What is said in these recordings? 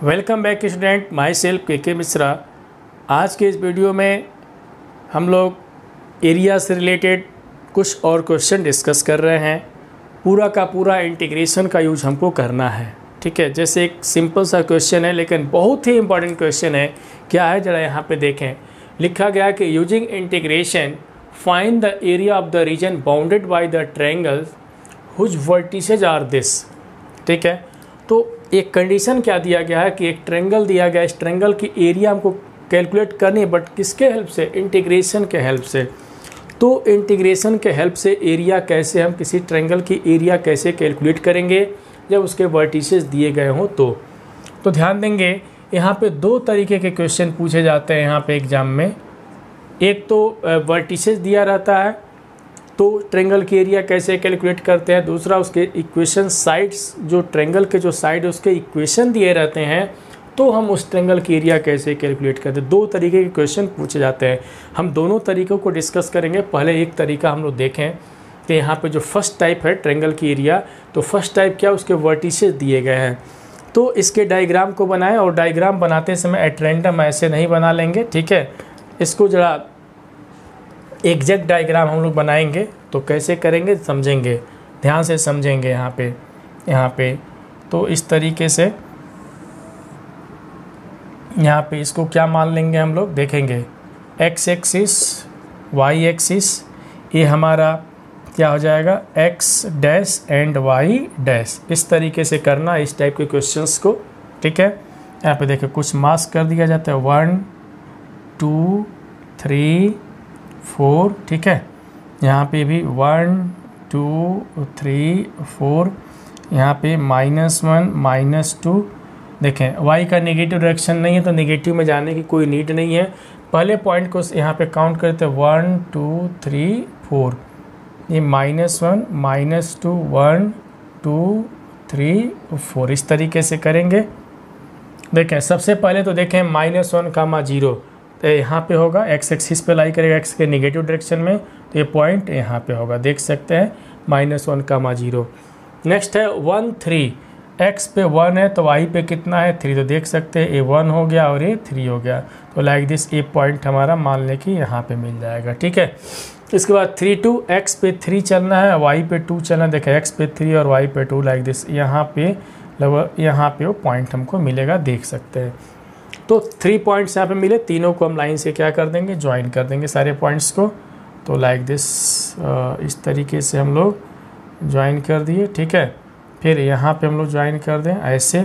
Welcome back student, my self के मिश्रा। आज के इस वीडियो में हम लोग एरिया से रिलेटेड कुछ और क्वेश्चन डिस्कस कर रहे हैं। पूरा का पूरा इंटीग्रेशन का यूज हमको करना है, ठीक है। जैसे एक सिंपल सा क्वेश्चन है लेकिन बहुत ही इंपॉर्टेंट क्वेश्चन है। क्या है ज़रा यहाँ पे देखें, लिखा गया कि using integration find the area of the region bounded by the triangle whose vertices are this, ठीक है। तो एक कंडीशन क्या दिया गया है कि एक ट्रायंगल दिया गया है, इस ट्रायंगल की एरिया हमको कैलकुलेट करनी है, बट किसके हेल्प से? इंटीग्रेशन के हेल्प से। तो इंटीग्रेशन के हेल्प से एरिया कैसे, हम किसी ट्रायंगल की एरिया कैसे कैलकुलेट करेंगे जब उसके वर्टिसेस दिए गए हों। तो ध्यान देंगे यहाँ पे दो तरीके के क्वेश्चन पूछे जाते हैं यहाँ पे एग्जाम में। एक तो वर्टिसेस दिया रहता है तो ट्रायंगल की एरिया कैसे कैलकुलेट करते हैं, दूसरा उसके इक्वेशन साइड्स, जो ट्रायंगल के जो साइड उसके इक्वेशन दिए रहते हैं तो हम उस ट्रायंगल की एरिया कैसे कैलकुलेट करते हैं। दो तरीके के क्वेश्चन पूछे जाते हैं, हम दोनों तरीक़ों को डिस्कस करेंगे। पहले एक तरीका हम लोग देखें कि यहाँ पे जो फर्स्ट टाइप है ट्रायंगल की एरिया, तो फर्स्ट टाइप क्या, उसके वर्टिसेस दिए गए हैं। तो इसके डायग्राम को बनाएं और डायग्राम बनाते समय एट रैंडम ऐसे नहीं बना लेंगे, ठीक है। इसको ज़रा एग्जैक्ट डायग्राम हम लोग बनाएंगे तो कैसे करेंगे समझेंगे, ध्यान से समझेंगे। यहाँ पे तो इस तरीके से यहाँ पे इसको क्या मान लेंगे हम लोग, देखेंगे एक्स एक्सिस वाई एक्सिस, ये हमारा क्या हो जाएगा x dash and y dash. इस तरीके से करना इस टाइप के क्वेश्चंस को, ठीक है। यहाँ पे देखिए कुछ मार्क्स कर दिया जाता है 1 2 3 4, ठीक है। यहाँ पे भी 1 2 3 4, यहाँ पे -1 -2। देखें y का नेगेटिव डायरेक्शन नहीं है तो नेगेटिव में जाने की कोई नीड नहीं है। पहले पॉइंट को यहाँ पे काउंट करते हैं 1 2 3 4, ये -1 -2 1 2 3 4 इस तरीके से करेंगे। देखें सबसे पहले तो देखें -1, 0 तो यहाँ पे होगा, एक्स एक्सिस पे लाई करेगा एक्स के नेगेटिव डायरेक्शन में, तो ये पॉइंट यहाँ पे होगा, देख सकते हैं -1, 0। नेक्स्ट है 1 3, एक्स पे 1 है तो वाई पे कितना है 3, तो देख सकते हैं ये 1 हो गया और ये 3 हो गया। तो लाइक दिस ये पॉइंट हमारा मान लें कि यहाँ पे मिल जाएगा, ठीक है। इसके बाद 3 2, एक्स पे 3 चलना है, वाई पे 2 चलना है। देखें एक्स पे 3 और वाई पे 2, लाइक दिस यहाँ पे लगभग यहाँ पे वो पॉइंट हमको मिलेगा, देख सकते हैं। तो 3 पॉइंट्स यहाँ पे मिले, तीनों को हम लाइन से क्या कर देंगे, ज्वाइन कर देंगे सारे पॉइंट्स को। तो लाइक दिस इस तरीके से हम लोग ज्वाइन कर दिए, ठीक है। फिर यहाँ पे हम लोग ज्वाइन कर दें ऐसे,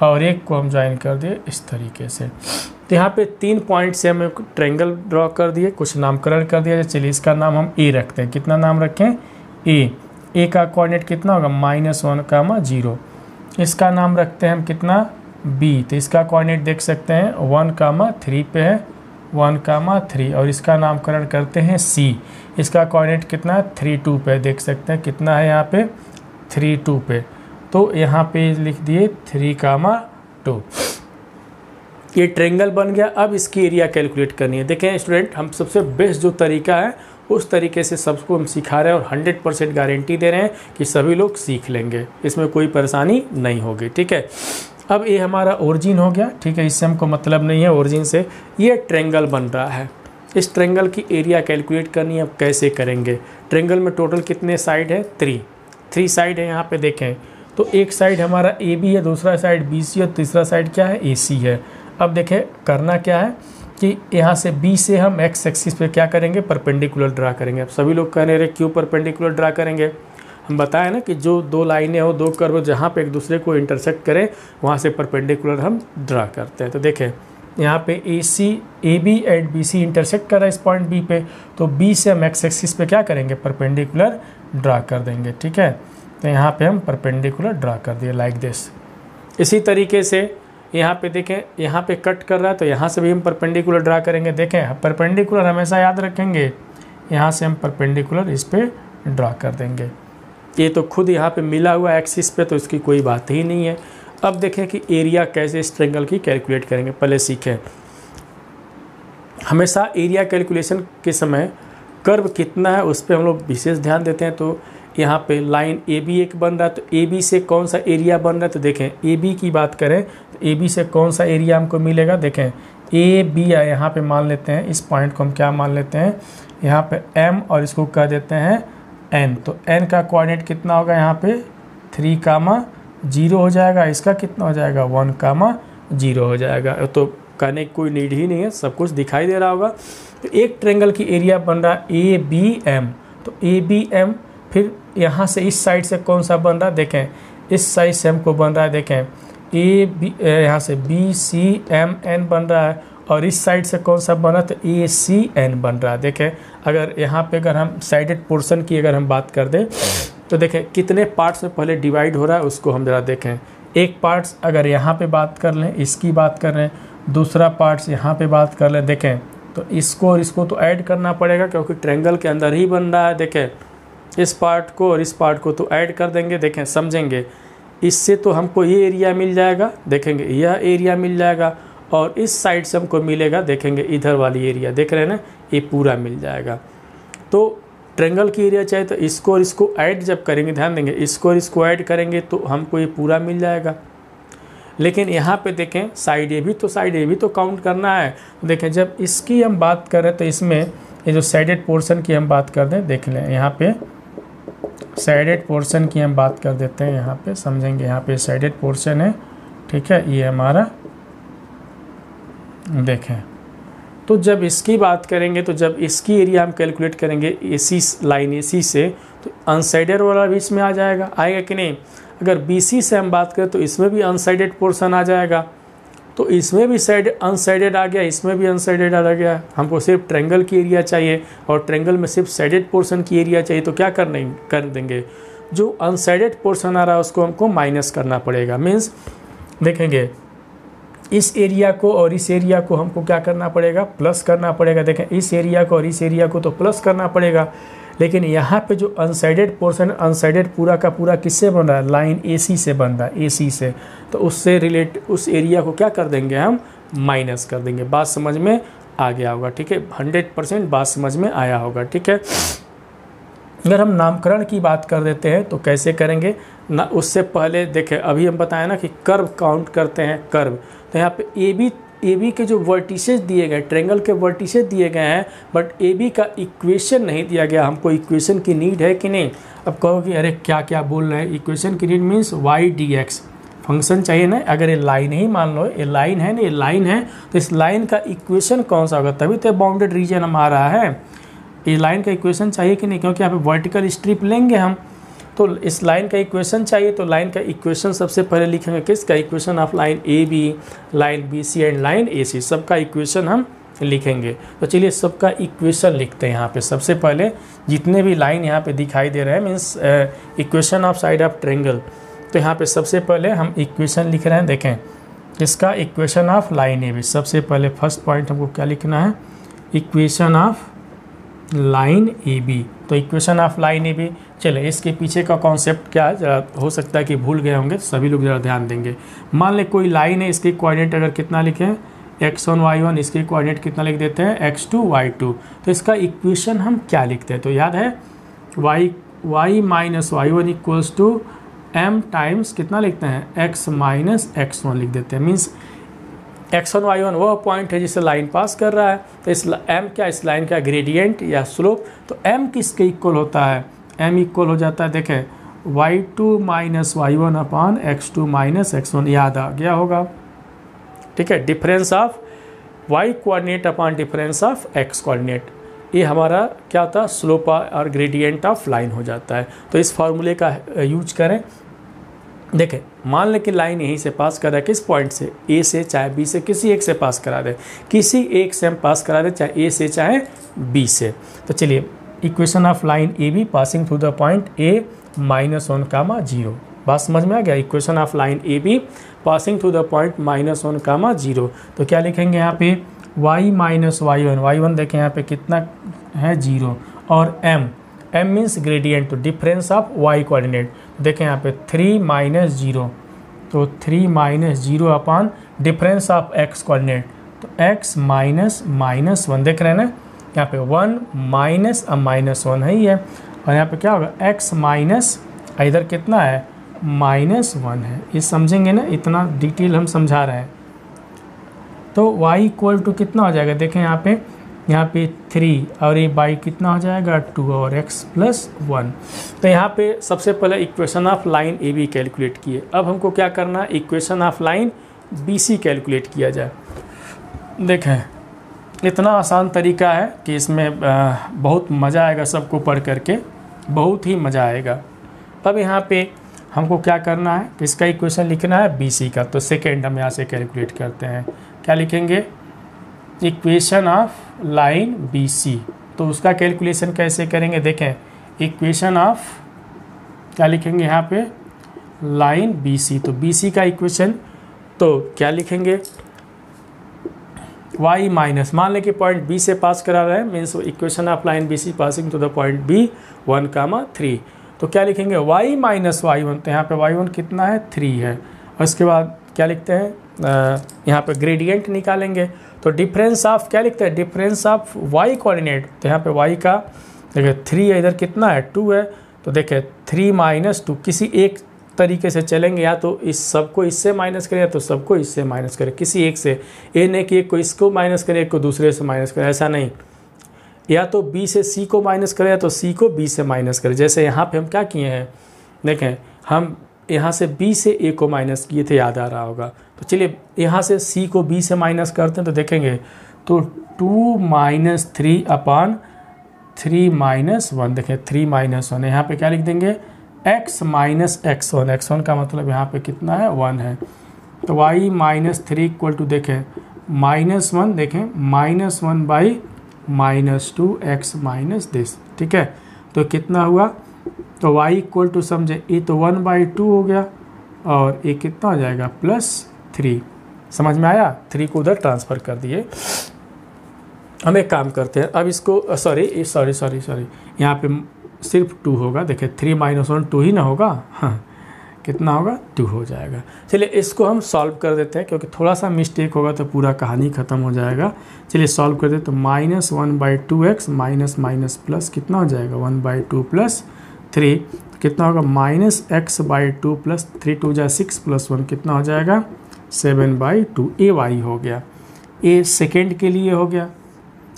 और एक को हम ज्वाइन कर दिए इस तरीके से। तो यहाँ पे 3 पॉइंट से हम एक ट्रायंगल ड्रॉ कर दिए, कुछ नामकरण कर दिया। चलिए इसका नाम हम ए रखते हैं। कितना नाम रखें, ए का कोऑर्डिनेट कितना होगा -1, 0। इसका नाम रखते हैं हम कितना, बी, तो इसका कोऑर्डिनेट देख सकते हैं 1, 3 पे है, 1, 3। और इसका नामकरण करते हैं सी, इसका कोऑर्डिनेट कितना है 3 2 पे, देख सकते हैं कितना है यहाँ पे 3 2 पे। तो यहाँ पे लिख दिए 3, 2। ये ट्रायंगल बन गया। अब इसकी एरिया कैलकुलेट करनी है। देखें स्टूडेंट, हम सबसे बेस्ट जो तरीका है उस तरीके से सबको हम सिखा रहे हैं और 100% गारंटी दे रहे हैं कि सभी लोग सीख लेंगे, इसमें कोई परेशानी नहीं होगी, ठीक है। अब ये हमारा ओरिजिन हो गया, ठीक है, इससे हमको मतलब नहीं है ओरिजिन से। ये ट्रायंगल बन रहा है, इस ट्रायंगल की एरिया कैलकुलेट करनी है। अब कैसे करेंगे, ट्रायंगल में टोटल कितने साइड है, 3 साइड है। यहाँ पे देखें तो एक साइड हमारा ए बी है, दूसरा साइड बी सी है, तीसरा साइड क्या है, ए सी है। अब देखें करना क्या है कि यहाँ से बी से हम एक्स एक्सिस पे क्या करेंगे, परपेंडिकुलर ड्रा करेंगे। अब सभी लोग कह रहे हैं क्यों परपेंडिकुलर ड्रा करेंगे, हम बताएं ना कि जो दो लाइनें हो, दो कर्व जहाँ पे एक दूसरे को इंटरसेक्ट करें वहाँ से परपेंडिकुलर हम ड्रा करते हैं। तो देखें यहाँ पे A B and B C intersect कर रहा है इस पॉइंट बी पे, तो बी से हम एक्स एक्सिस पे क्या करेंगे, परपेंडिकुलर ड्रा कर देंगे, ठीक है। तो यहाँ पे हम परपेंडिकुलर ड्रा कर दिए लाइक दिस। इसी तरीके से यहाँ पे देखें, यहाँ पे कट कर रहा है तो यहाँ से भी हम परपेंडिकुलर ड्रा करेंगे। देखें परपेंडिकुलर हमेशा याद रखेंगे, यहाँ से हम परपेंडिकुलर इस पर ड्रा कर देंगे। ये तो खुद यहाँ पे मिला हुआ एक्सिस पे, तो इसकी कोई बात ही नहीं है। अब देखें कि एरिया कैसे इस ट्रायंगल की कैलकुलेट करेंगे। पहले सीखें, हमेशा एरिया कैलकुलेशन के समय कर्व कितना है उस पर हम लोग विशेष ध्यान देते हैं। तो यहाँ पे लाइन ए बी एक बन रहा है, तो ए बी से कौन सा एरिया बन रहा है, तो देखें ए बी की बात करें तो ए बी से कौन सा एरिया हमको मिलेगा, देखें ए बी है, यहाँ पे मान लेते हैं इस पॉइंट को हम क्या मान लेते हैं, यहाँ पे m और इसको कह देते हैं n। तो n का कोऑर्डिनेट कितना होगा, यहाँ पे 3, 0 हो जाएगा, इसका कितना हो जाएगा 1, 0 हो जाएगा। तो करने की कोई नीड ही नहीं है, सब कुछ दिखाई दे रहा होगा। तो एक ट्रायंगल की एरिया बन रहा है ए बी एम, तो ए बी एम, फिर यहाँ से इस साइड से कौन सा बन रहा है, देखें इस साइड से हमको बन रहा है, देखें ए बी, यहाँ से बी सी एम एन बन रहा है, और इस साइड से कौन सा बन रहा है, तो ए सी एन बन रहा है। देखें अगर यहाँ पे अगर हम साइडेड पोर्शन की अगर हम बात कर दें तो देखें कितने पार्ट्स में पहले डिवाइड हो रहा है, उसको हम ज़रा देखें। एक पार्ट्स अगर यहाँ पे बात कर लें, इसकी बात कर लें, दूसरा पार्ट्स यहाँ पे बात कर लें, देखें तो इसको और इसको तो ऐड करना पड़ेगा क्योंकि ट्रायंगल के अंदर ही बन रहा है। देखें इस पार्ट को और इस पार्ट को तो ऐड कर देंगे, देखें समझेंगे, इससे तो हमको ये एरिया मिल जाएगा, देखेंगे यह एरिया मिल जाएगा, और इस साइड से हमको मिलेगा, देखेंगे इधर वाली एरिया, देख रहे हैं ना, ये पूरा मिल जाएगा। तो ट्रायंगल की एरिया चाहिए तो इसको और इसको ऐड जब करेंगे, ध्यान देंगे, इसको और इसको ऐड करेंगे तो हमको ये पूरा मिल जाएगा। लेकिन यहाँ पे देखें साइड ए भी, तो साइड ए भी तो काउंट करना है। तो देखें जब इसकी हम बात करें तो इसमें ये जो साइडेड पोर्शन की हम बात कर दें, देख लें यहाँ पे साइडेड पोर्शन की हम बात कर देते हैं, यहाँ पे समझेंगे, यहाँ पे साइडेड पोर्शन है, ठीक है, ये हमारा देखें। तो जब इसकी बात करेंगे तो जब इसकी एरिया हम कैलकुलेट करेंगे एसी लाइन एसी से, तो अनसाइडेड वाला भी इसमें आ जाएगा, आएगा कि नहीं। अगर बीसी से हम बात करें तो इसमें भी अनसाइडेड पोर्शन आ जाएगा, तो इसमें भी अनसाइडेड आ गया, इसमें भी अनसाइडेड आ गया। हमको सिर्फ ट्रायंगल की एरिया चाहिए और ट्रायंगल में सिर्फ साइडेड पोर्शन की एरिया चाहिए, तो क्या कर देंगे, जो अनसाइडेड पोर्शन आ रहा है उसको हमको माइनस करना पड़ेगा। मीन्स देखेंगे इस एरिया को और इस एरिया को हमको क्या करना पड़ेगा, प्लस करना पड़ेगा। देखें इस एरिया को और इस एरिया को तो प्लस करना पड़ेगा, लेकिन यहाँ पे जो अनसाइडेड पोर्शन, अनसाइडेड पूरा का पूरा किससे बन रहा है, लाइन एसी से बन रहा है, एसी से, तो उससे रिलेट उस एरिया को क्या कर देंगे, हम माइनस कर देंगे। बात समझ में आ गया होगा, ठीक है, 100% बात समझ में आया होगा, ठीक है। अगर हम नामकरण की बात कर देते हैं तो कैसे करेंगे ना, उससे पहले देखें अभी हम बताएं ना कि कर्व काउंट करते हैं, कर्व। तो यहाँ पे ए बी के जो वर्टिसेस दिए गए, ट्रायंगल के वर्टिसेस दिए गए हैं, बट ए बी का इक्वेशन नहीं दिया गया। हमको इक्वेशन की नीड है कि नहीं। अब कहो कि अरे क्या क्या बोल रहे हैं, इक्वेशन की need means y d x function चाहिए ना। अगर ये लाइन ही मान लो, ये लाइन है ना, ये लाइन है, तो इस लाइन का इक्वेशन कौन सा होगा, तभी तो बाउंडेड रीजन हम आ रहा है। ये लाइन का इक्वेशन चाहिए कि नहीं, क्योंकि यहाँ पे वर्टिकल स्ट्रिप लेंगे हम, तो इस लाइन का इक्वेशन चाहिए। तो लाइन का इक्वेशन सबसे पहले लिखेंगे, किसका equation of line A B, line B C and line A C, सबका इक्वेशन हम लिखेंगे। तो चलिए सबका इक्वेशन लिखते हैं। यहाँ पे सबसे पहले जितने भी लाइन यहाँ पे दिखाई दे रहे हैं, means equation of side of triangle, तो यहाँ पे सबसे पहले हम इक्वेशन लिख रहे हैं। देखें इसका equation of line A B, सबसे पहले फर्स्ट पॉइंट हमको क्या लिखना है, equation of line A B. तो equation of line A B, चले इसके पीछे का कॉन्सेप्ट क्या है, जरा हो सकता है कि भूल गए होंगे, सभी लोग ज़रा ध्यान देंगे। मान ले कोई लाइन है, इसके कोऑर्डिनेट अगर कितना लिखें, x1 y1, इसके कोऑर्डिनेट कितना लिख देते हैं, x2 y2। तो इसका इक्वेशन हम क्या लिखते हैं, तो याद है y minus y1 equals to m times कितना लिखते हैं, x माइनस x1 लिख देते हैं। मीन्स x1 y1 वह पॉइंट है जिससे लाइन पास कर रहा है, तो इस m क्या, इस लाइन का ग्रेडियंट या स्लोप। तो m किसके इक्वल होता है, m इक्वल हो जाता है, देखें y2 minus y1 upon x2 minus x1, याद आ गया होगा, ठीक है। Difference of y coordinate upon difference of x coordinate, ये हमारा क्या होता है, स्लोप और ग्रेडियंट ऑफ लाइन हो जाता है। तो इस फार्मूले का यूज करें। देखें मान लें कि लाइन यहीं से पास कर रहा है, किस पॉइंट से, ए से चाहे बी से, किसी एक से पास करा दे, किसी एक से हम पास करा दे, चाहे ए से चाहे बी से। तो चलिए equation of line A be passing through the point A -1, 0। बात समझ में आ गया, equation of line A be passing through the point -1, 0। तो क्या लिखेंगे यहाँ पे, y माइनस y1 देखें यहाँ पे कितना है, 0, और m मीन्स ग्रेडियंट, तो डिफरेंस ऑफ y कोऑर्डिनेट, देखें यहाँ पे 3 माइनस 0, तो 3 minus 0 upon difference of x coordinate, तो x माइनस -1, देख रहे हैं ना यहाँ पे 1 माइनस -1 है ही है। और यहाँ पे क्या होगा x माइनस, इधर कितना है -1 है। ये समझेंगे ना, इतना डिटेल हम समझा रहे हैं। तो y इक्वल टू कितना हो जाएगा, देखें यहाँ पे 3 और ये y कितना हो जाएगा 2 और x प्लस 1। तो यहाँ पे सबसे पहले equation of line A B calculate किए। अब हमको क्या करना है, equation of line B C calculate किया जाए। देखें इतना आसान तरीका है कि इसमें बहुत मज़ा आएगा, सबको पढ़ करके बहुत ही मज़ा आएगा। अब यहाँ पे हमको क्या करना है, किसका इक्वेशन लिखना है, बी सी का। तो सेकेंड हम यहाँ से कैलकुलेट करते हैं, क्या लिखेंगे, equation of line B C. तो उसका कैलकुलेशन कैसे करेंगे, देखें इक्वेशन ऑफ क्या लिखेंगे यहाँ पे, लाइन बी सी। तो बी सी का इक्वेशन तो क्या लिखेंगे, y माइनस, मान लें कि पॉइंट बी से पास करा रहे हैं, means equation of line B C passing to the point B 1,3। तो क्या लिखेंगे y माइनस y1। तो यहाँ पे y1 कितना है 3 है। और उसके बाद क्या लिखते हैं, यहाँ पे ग्रेडियंट निकालेंगे। तो डिफरेंस ऑफ क्या लिखते हैं, डिफरेंस ऑफ y कोऑर्डिनेट। तो यहाँ पे y का देखिए 3 है, इधर कितना है 2 है। तो देखिए 3 माइनस 2, किसी एक तरीके से चलेंगे, या तो इस सबको इससे माइनस करें या तो सबको इससे माइनस करें, किसी एक से। ए नहीं कि एक को इसको माइनस करें एक को दूसरे से माइनस करें, ऐसा नहीं। या तो बी से सी को माइनस करें या तो सी को बी से माइनस करें। जैसे यहाँ पे हम क्या किए हैं, देखें हम यहाँ से बी से ए को माइनस किए थे, याद आ रहा होगा। तो चलिए यहाँ से सी को बी से माइनस करते हैं। तो देखेंगे तो 2 - 3 अपॉन 3 - 1। देखें 3 - 1, यहाँ पे क्या लिख देंगे, x माइनस x1। x1 का मतलब यहाँ पे कितना है 1 है। तो y माइनस 3 इक्वल टू देखें -1, देखें -1 बाई -2x माइनस दिस, ठीक है। तो कितना हुआ, तो y इक्वल टू समझे, ये तो 1/2 हो गया और ये कितना हो जाएगा +3। समझ में आया, 3 को उधर ट्रांसफ़र कर दिए। हम एक काम करते हैं, अब इसको सॉरी यहाँ पे सिर्फ 2 होगा। देखिए 3 - 1 2 ही ना होगा, हाँ कितना होगा 2 हो जाएगा। चलिए इसको हम सॉल्व कर देते हैं, क्योंकि थोड़ा सा मिस्टेक होगा तो पूरा कहानी ख़त्म हो जाएगा। चलिए सॉल्व कर देते, तो -1/2x माइनस प्लस कितना हो जाएगा 1/2 + 3 कितना होगा -x/2 + 3 2 जा 6 + 1 कितना हो जाएगा 7/2। ए वाई हो गया, ए सेकेंड के लिए हो गया।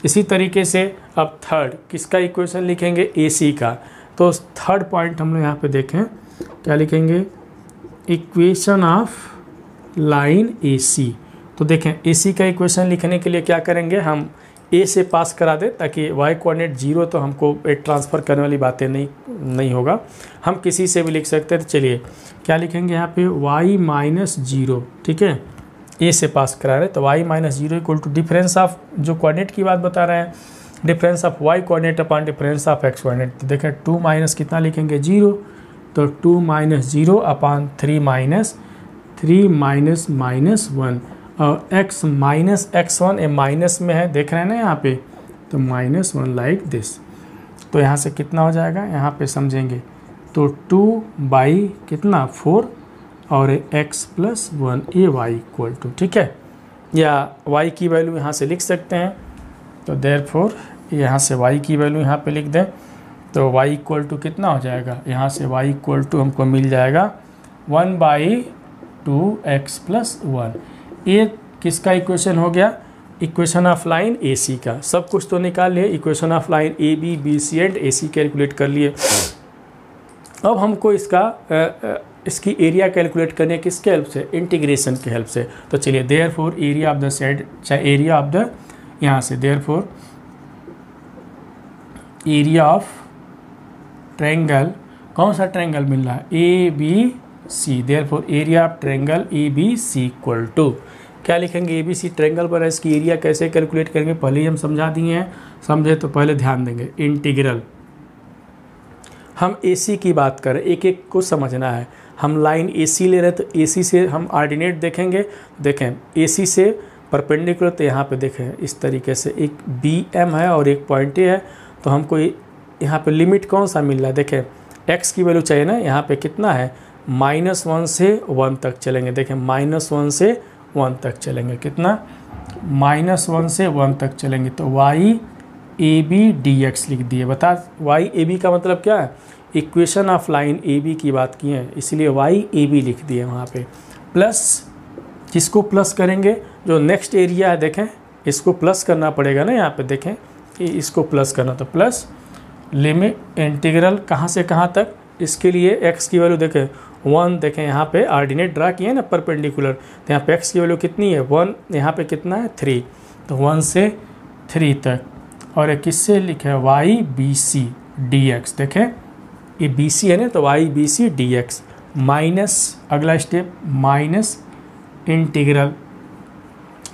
इसी तरीके से अब थर्ड किसका इक्वेशन लिखेंगे, ए सी का। तो थर्ड पॉइंट हम लोग यहाँ पे देखें, क्या लिखेंगे, इक्वेशन ऑफ लाइन ए सी। तो देखें ए सी का इक्वेशन लिखने के लिए क्या करेंगे, हम ए से पास करा दें ताकि y कोऑर्डिनेट 0, तो हमको एक ट्रांसफ़र करने वाली बातें नहीं होगा, हम किसी से भी लिख सकते हैं। तो चलिए क्या लिखेंगे यहाँ पे y - 0, ठीक है, ए से पास करा रहे। तो y - 0 equal to difference of जो कोऑर्डिनेट की बात बता रहे हैं, difference of y coordinate upon difference of x coordinate. तो देखें 2 माइनस कितना लिखेंगे 0, तो 2 - 0 अपॉन 3 -1 और x माइनस x1 ए माइनस में है, देख रहे हैं ना यहाँ पे, तो -1 लाइक दिस। तो यहाँ से कितना हो जाएगा, यहाँ पे समझेंगे, तो 2 कितना 4 और x + 1 a y equal to, ठीक है, या y की वैल्यू यहाँ से लिख सकते हैं। तो देयरफॉर यहाँ से y की वैल्यू यहाँ पे लिख दें, तो y इक्वल टू कितना हो जाएगा, यहाँ से y इक्वल टू हमको मिल जाएगा 1/2x + 1। ये किसका इक्वेशन हो गया, equation of line A C का। सब कुछ तो निकाल लिए, equation of line A B B C and A C calculate कर लिए। अब हमको इसकी एरिया कैलकुलेट करने किसके हेल्प से, इंटीग्रेशन के हेल्प से। तो चलिए therefore area of the side, चाहे एरिया ऑफ द, यहाँ से देयरफॉर एरिया ऑफ ट्रायंगल, कौन सा ट्रायंगल मिल रहा है, A B C. Therefore area of triangle A B C equal to क्या लिखेंगे, ए बी सी ट्रायंगल पर इसकी एरिया कैसे कैलकुलेट करेंगे, पहले ही हम समझा दिए हैं, समझे तो पहले ध्यान देंगे। इंटीग्रल, हम ए सी की बात करें, एक एक को समझना है। हम लाइन ए सी ले रहे हैं, तो ए सी से हम ऑर्डिनेट देखेंगे। देखें ए सी से परपेंडिकुलर, तो यहाँ पे देखें इस तरीके से एक बी एम है और एक पॉइंट ए है। तो हमको यहाँ पे लिमिट कौन सा मिल रहा है, देखें एक्स की वैल्यू चाहिए ना, यहाँ पे कितना है -1 से 1 तक चलेंगे। देखें -1 से 1 तक चलेंगे, कितना -1 से 1 तक चलेंगे। तो y A B d x लिख दिए। बता वाई ए बी का मतलब क्या है, equation of line A B की बात की है, इसलिए वाई ए बी लिख दिए वहाँ पे। प्लस किसको प्लस करेंगे, जो नेक्स्ट एरिया है देखें, इसको प्लस करना पड़ेगा ना, यहाँ पे देखें इसको प्लस करना, तो प्लस लिमिट इंटीग्रल कहाँ से कहाँ तक, इसके लिए x की वैल्यू देखें 1, देखें यहाँ पे ऑर्डिनेट ड्रा किए ना परपेंडिकुलर, तो यहाँ पे x की वैल्यू कितनी है 1, यहाँ पे कितना है 3, तो 1 से 3 तक। और ये किससे लिखे है y B C d x, देखें ये बी सी है ना, तो y B C d x minus अगला स्टेप माइनस इंटीग्रल,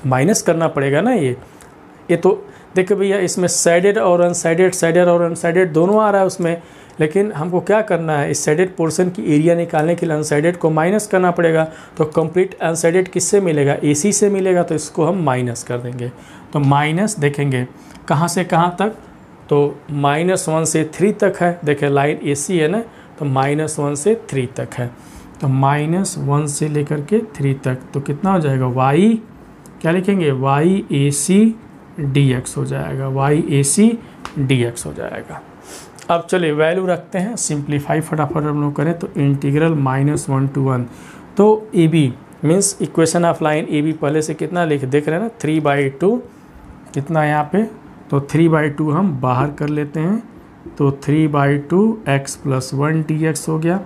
माइनस करना पड़ेगा ना ये तो देखो भैया इसमें साइडेड और अनसाइडेड, साइडेड और अनसाइडेड दोनों आ रहा है उसमें, लेकिन हमको क्या करना है, इस साइडेड पोर्शन की एरिया निकालने के लिए अनसाइडेड को माइनस करना पड़ेगा। तो कंप्लीट अनसाइडेड किससे मिलेगा, AC से मिलेगा, तो इसको हम माइनस कर देंगे। तो माइनस देखेंगे कहाँ से कहाँ तक, तो -1 से 3 तक है, देखें लाइन AC है ना, तो -1 से 3 तक है, तो -1 से लेकर के 3 तक, तो कितना हो जाएगा y, क्या लिखेंगे वाई ए सी डी एक्स हो जाएगा, वाई ए सी डी एक्स हो जाएगा। अब चलिए वैल्यू रखते हैं, सिंप्लीफाई फटाफट हम लोग करें, तो इंटीग्रल -1 to 1, तो A B means equation of line A B पहले से कितना देख रहे हैं ना 3/2, कितना यहाँ पे, तो 3/2 हम बाहर कर लेते हैं, तो 3/2 x + 1 dx हो गया।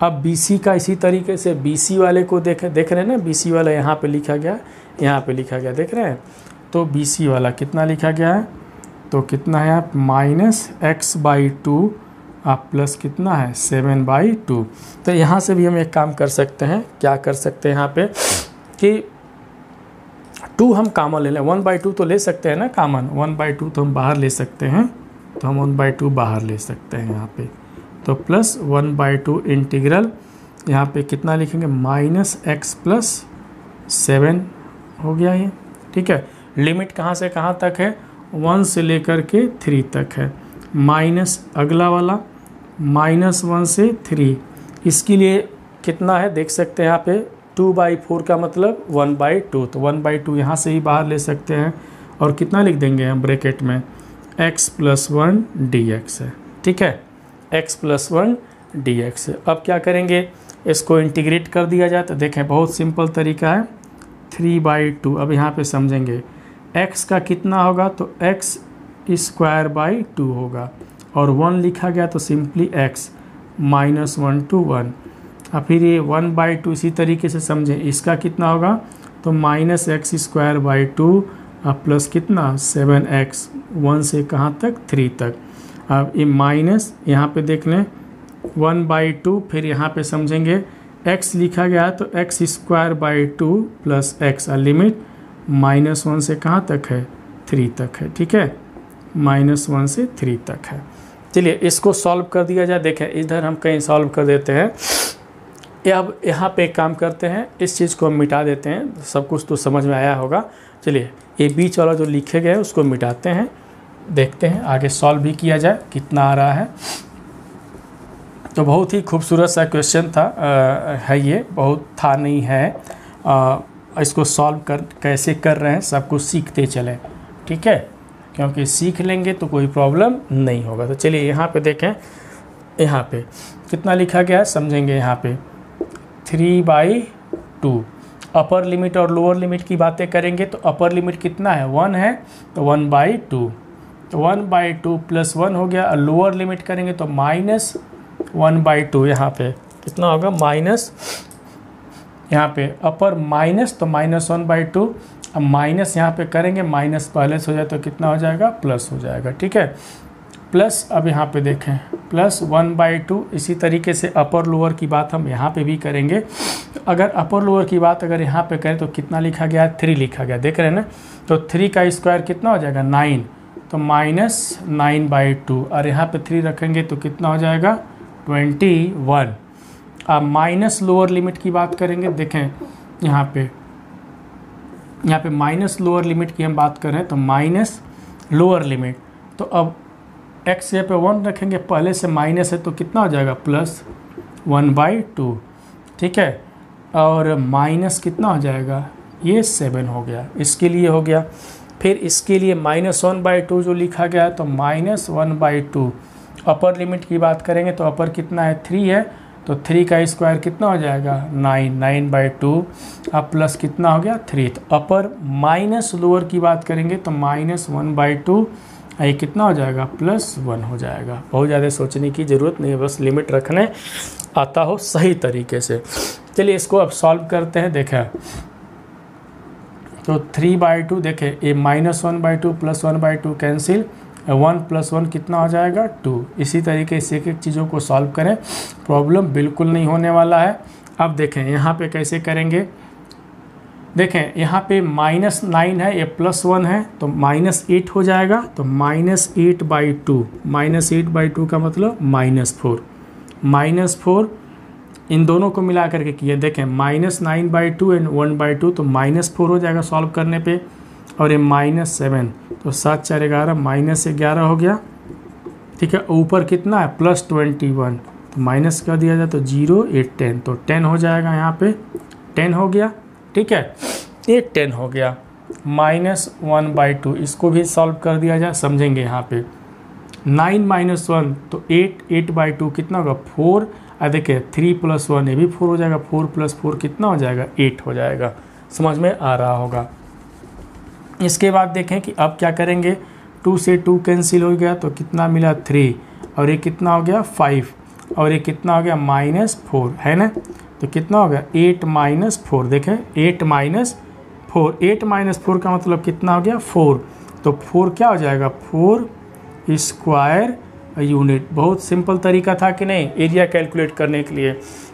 अब BC का इसी तरीके से BC वाले को देख रहे हैं ना, BC वाला यहाँ पे लिखा गया, यहाँ पे लिखा गया देख रहे हैं, तो BC वाला कितना लिखा गया है, तो कितना है आप -x/2 आप प्लस कितना है 7/2। तो यहाँ से भी हम एक काम कर सकते हैं, क्या कर सकते हैं यहाँ पे कि 2 हम कॉमन ले लें, 1/2 तो ले सकते हैं ना कॉमन, 1/2 तो हम बाहर ले सकते हैं, तो हम 1/2 बाहर ले सकते हैं यहाँ पे, तो प्लस 1/2 इंटीग्रल यहाँ पे कितना लिखेंगे -x + 7 हो गया ये, ठीक है। लिमिट कहाँ से कहाँ तक है, 1 से लेकर के 3 तक है, माइनस अगला वाला -1 से 3, इसके लिए कितना है देख सकते हैं यहाँ पे 2/4 का मतलब 1/2, तो 1/2 यहाँ से ही बाहर ले सकते हैं, और कितना लिख देंगे हम ब्रैकेट में x + 1 dx है, ठीक है, x + 1 dx है। अब क्या करेंगे, इसको इंटीग्रेट कर दिया जाए, तो देखें बहुत सिंपल तरीका है, 3/2, अब यहाँ पे समझेंगे x का कितना होगा, तो x² 2 होगा, और 1 लिखा गया तो सिंपली x -1 to 1, और फिर ये 1/2 इसी तरीके से समझें, इसका कितना होगा, तो -x² 2 प्लस कितना 7x, 1 से कहाँ तक 3 तक। अब ये माइनस यहाँ पे देख लें 1/2, फिर यहाँ पे समझेंगे x लिखा गया है तो x² 2 प्लस x, लिमिट -1 से कहाँ तक है 3 तक है, ठीक है, -1 से 3 तक है। चलिए इसको सॉल्व कर दिया जाए, देखें इधर हम कहीं सॉल्व कर देते हैं, अब यहाँ पे एक काम करते हैं, इस चीज़ को हम मिटा देते हैं, सब कुछ तो समझ में आया होगा। चलिए ये बीच वाला जो लिखे गए उसको मिटाते हैं, देखते हैं आगे सॉल्व भी किया जाए कितना आ रहा है। तो बहुत ही खूबसूरत सा क्वेश्चन था, है ये, बहुत था नहीं है, इसको सॉल्व कैसे कर रहे हैं सब कुछ सीखते चलें, ठीक है, क्योंकि सीख लेंगे तो कोई प्रॉब्लम नहीं होगा। तो चलिए यहाँ पे देखें, यहाँ पे कितना लिखा गया है समझेंगे, यहाँ पे 3/2 अपर लिमिट और लोअर लिमिट की बातें करेंगे, तो अपर लिमिट कितना है 1 है, तो 1/2, तो 1/2 + 1 हो गया, और लोअर लिमिट करेंगे तो -1/2, यहाँ पे कितना होगा माइनस, यहाँ पे अपर माइनस तो -1/2, अब माइनस यहाँ पे करेंगे, माइनस पहले से हो जाए तो कितना हो जाएगा प्लस हो जाएगा, ठीक है, प्लस अब यहाँ पे देखें +1/2, इसी तरीके से अपर लोअर की बात हम यहाँ पे भी करेंगे। तो अगर अपर लोअर की बात अगर यहाँ पे करें तो कितना लिखा गया है 3 लिखा गया, देख रहे हैं ना, तो 3 का स्क्वायर कितना हो जाएगा 9, तो -9/2, और यहाँ पे 3 रखेंगे तो कितना हो जाएगा 21। अब माइनस लोअर लिमिट की बात करेंगे, देखें यहाँ पे माइनस लोअर लिमिट की हम बात कर रहे हैं, तो माइनस लोअर लिमिट, तो अब x यहाँ पे 1 रखेंगे, पहले से माइनस है तो कितना हो जाएगा +1/2, ठीक है, और माइनस कितना हो जाएगा ये 7 हो गया, इसके लिए हो गया। फिर इसके लिए -1/2 जो लिखा गया है तो -1/2। अपर लिमिट की बात करेंगे तो अपर कितना है 3 है, तो 3 का स्क्वायर कितना हो जाएगा 9/2 अब प्लस कितना हो गया 3। तो अपर माइनस लोअर की बात करेंगे तो -1/2 ये कितना हो जाएगा +1 हो जाएगा। बहुत ज़्यादा सोचने की ज़रूरत नहीं है, बस लिमिट रखने आता हो सही तरीके से। चलिए इसको अब सॉल्व करते हैं। देखें तो 3/2 देखें ये -1/2 +1/2 कैंसिल, 1 + 1 कितना हो जाएगा 2। इसी तरीके से एक एक चीज़ों को सॉल्व करें, प्रॉब्लम बिल्कुल नहीं होने वाला है। अब देखें यहाँ पे कैसे करेंगे। देखें यहाँ पे -9 है, ये +1 है तो -8 हो जाएगा, तो -8/2। -8/2 का मतलब -4। -4 इन दोनों को मिला करके किए। देखें -9/2 एंड 1/2 तो -4 हो जाएगा सॉल्व करने पे, और ये -7 तो 7 4 11 -11 हो गया। ठीक है, ऊपर कितना है +21 तो माइनस कर दिया जाए तो 0 8 10 तो 10 हो जाएगा, यहाँ पे 10 हो गया। ठीक है, ये 10 हो गया। -1/2 इसको भी सॉल्व कर दिया जाए, समझेंगे यहाँ पे 9 - 1 तो 8, 8/2 कितना होगा 4। देखिए 3 + 1 ये भी 4 हो जाएगा, 4 + 4 कितना हो जाएगा 8 हो जाएगा। समझ में आ रहा होगा। इसके बाद देखें कि अब क्या करेंगे, 2 से 2 कैंसिल हो गया तो कितना मिला 3, और ये कितना हो गया 5, और ये कितना हो गया -4 है ना, तो कितना हो गया 8 - 4। देखें 8 - 4, 8 - 4 का मतलब कितना हो गया 4, तो 4 क्या हो जाएगा 4 स्क्वायर यूनिट। बहुत सिंपल तरीका था कि नहीं एरिया कैलकुलेट करने के लिए।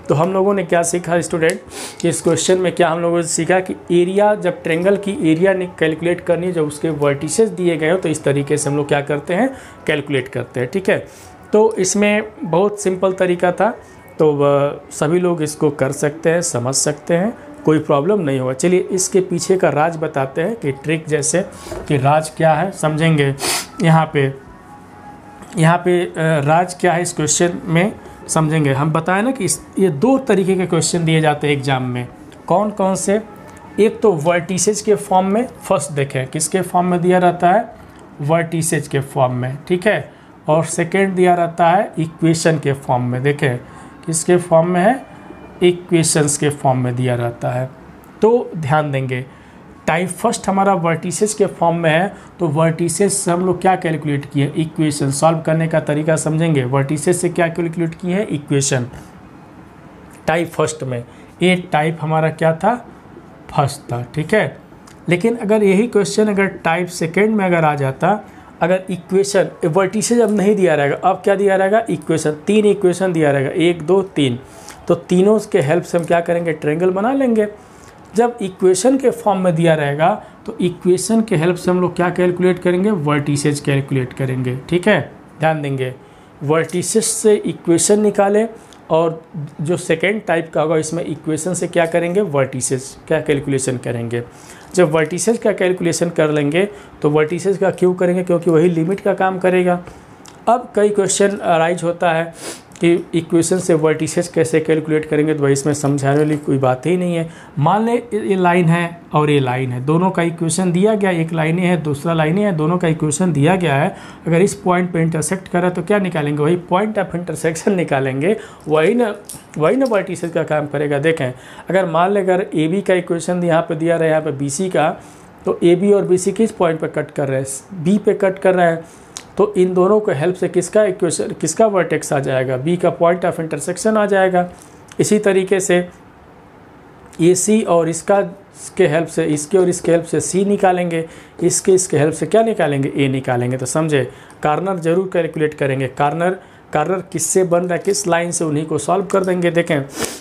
तो हम लोगों ने क्या सीखा स्टूडेंट कि इस क्वेश्चन में क्या हम लोगों ने सीखा कि एरिया, जब ट्रेंगल की एरिया कैलकुलेट करनी है, जब उसके वर्टिसेस दिए गए हो तो इस तरीके से हम लोग क्या करते हैं कैलकुलेट करते हैं। ठीक है, तो इसमें बहुत सिंपल तरीका था, तो सभी लोग इसको कर सकते हैं, समझ सकते हैं, कोई प्रॉब्लम नहीं होगा। चलिए इसके पीछे का राज बताते हैं कि ट्रिक जैसे कि राज क्या है समझेंगे। यहाँ पे राज क्या है इस क्वेश्चन में समझेंगे। हम बताएं ना कि ये 2 तरीके के क्वेश्चन दिए जाते हैं एग्जाम में। कौन कौन से, एक तो वर्टिसेज के फॉर्म में, फर्स्ट देखें किसके फॉर्म में दिया रहता है वर्टिसेज के फॉर्म में। ठीक है, और सेकेंड दिया रहता है इक्वेशन के फॉर्म में। देखें किसके फॉर्म में है, इक्वेशंस के फॉर्म में दिया रहता है। तो ध्यान देंगे टाइप फर्स्ट हमारा वर्टिसेस के फॉर्म में है, तो वर्टिसेस से हम लोग क्या कैलकुलेट किए इक्वेशन। सॉल्व करने का तरीका समझेंगे। वर्टिसेस से क्या कैलकुलेट किए हैं इक्वेशन टाइप फर्स्ट में। ये टाइप हमारा क्या था फर्स्ट था। ठीक है, लेकिन अगर यही क्वेश्चन अगर टाइप सेकेंड में अगर आ जाता, अगर इक्वेशन वर्टिसेस अब नहीं दिया रहेगा, अब क्या दिया रहेगा इक्वेशन, 3 इक्वेशन दिया रहेगा 1 2 3, तो तीनों के हेल्प से हम क्या करेंगे ट्रायंगल बना लेंगे। जब इक्वेशन के फॉर्म में दिया रहेगा तो इक्वेशन के हेल्प से हम लोग क्या कैलकुलेट करेंगे वर्टिसेज कैलकुलेट करेंगे। ठीक है, ध्यान देंगे वर्टिसेज से इक्वेशन निकालें, और जो सेकेंड टाइप का होगा इसमें इक्वेशन से क्या करेंगे वर्टिसेज क्या कैलकुलेशन करेंगे। जब वर्टिसेज का कैलकुलेशन कर लेंगे तो वर्टिसेज का क्यों करेंगे, क्योंकि वही लिमिट का काम करेगा। अब कई क्वेश्चन अराइज होता है कि इक्वेशन से वर्टिसेस कैसे कैलकुलेट करेंगे, तो भाई इसमें समझाने वाली कोई बात ही नहीं है। मान ले ये लाइन है और ये लाइन है, दोनों का इक्वेशन दिया गया, एक लाइनें है दूसरा लाइनें है, दोनों का इक्वेशन दिया गया है। अगर इस पॉइंट पे इंटरसेक्ट करा तो क्या निकालेंगे, वही पॉइंट ऑफ इंटरसेक्शन निकालेंगे, वही ना वर्टिसेस का काम करेगा। देखें अगर मान लें अगर ए बी का इक्वेशन यहाँ पे दिया रहा है, यहाँ पे बी सी का, तो ए बी और बी सी किस पॉइंट पर कट कर रहे हैं बी पे कट कर रहा है, तो इन दोनों के हेल्प से किसका इक्वेशन किसका वर्टेक्स आ जाएगा बी का पॉइंट ऑफ इंटरसेक्शन आ जाएगा। इसी तरीके से ए सी और इसका के हेल्प से, इसके और इसके हेल्प से सी निकालेंगे, इसके हेल्प से क्या निकालेंगे ए निकालेंगे। तो समझे कॉर्नर जरूर कैलकुलेट करेंगे, कॉर्नर किससे बन रहा है किस लाइन से, उन्हीं को सॉल्व कर देंगे। देखें